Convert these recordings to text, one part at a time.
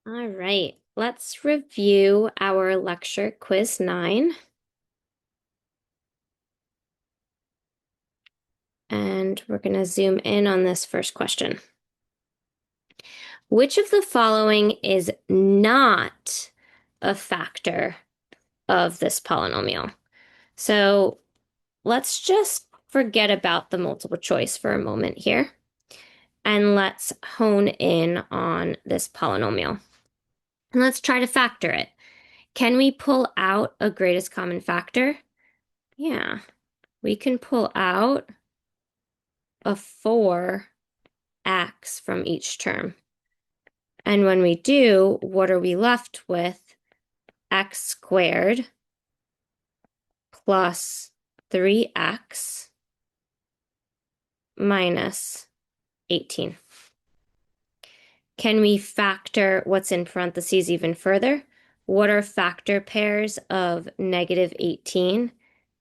All right, let's review our lecture quiz 9. And we're going to zoom in on this first question. Which of the following is not a factor of this polynomial? So let's just forget about the multiple choice for a moment here. And let's hone in on this polynomial. And let's try to factor it. Can we pull out a greatest common factor? Yeah, we can pull out a 4x from each term. And when we do, what are we left with? X squared plus 3x minus 18. Can we factor what's in parentheses even further? What are factor pairs of negative 18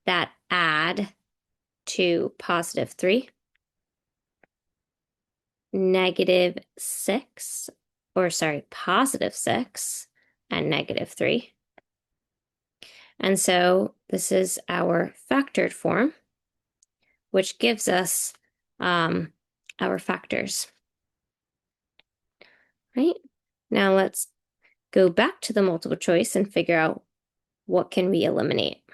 that add to positive 3? Negative 6, or sorry, positive 6 and negative 3. And so this is our factored form, which gives us our factors. Right? Now let's go back to the multiple choice and figure out what can we eliminate.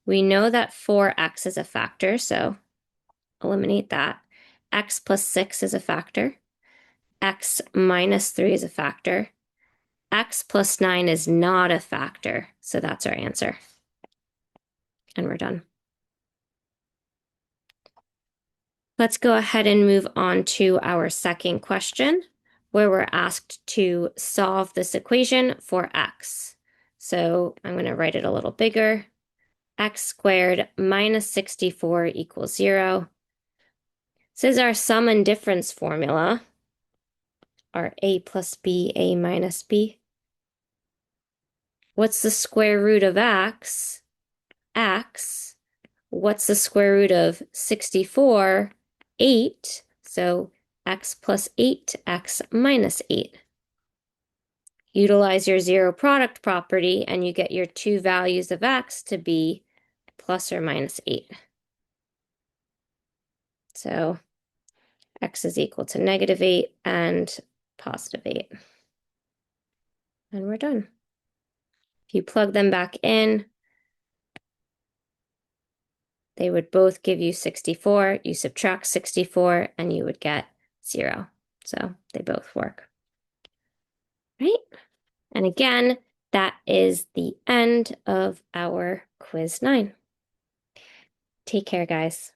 We know that 4x is a factor, so eliminate that. X plus 6 is a factor. X minus 3 is a factor. X plus 9 is not a factor, so that's our answer. And we're done. Let's go ahead and move on to our second question, where we're asked to solve this equation for x. So I'm going to write it a little bigger. X squared minus 64 equals 0. This is our sum and difference formula, our a plus b, a minus b. What's the square root of x? X. What's the square root of 64? 8. So x plus 8, x minus 8. Utilize your zero product property and you get your two values of x to be plus or minus 8. So x is equal to negative 8 and positive 8. And we're done. If you plug them back in, they would both give you 64. You subtract 64 and you would get 0. So they both work. Right? And again, that is the end of our quiz 9. Take care, guys.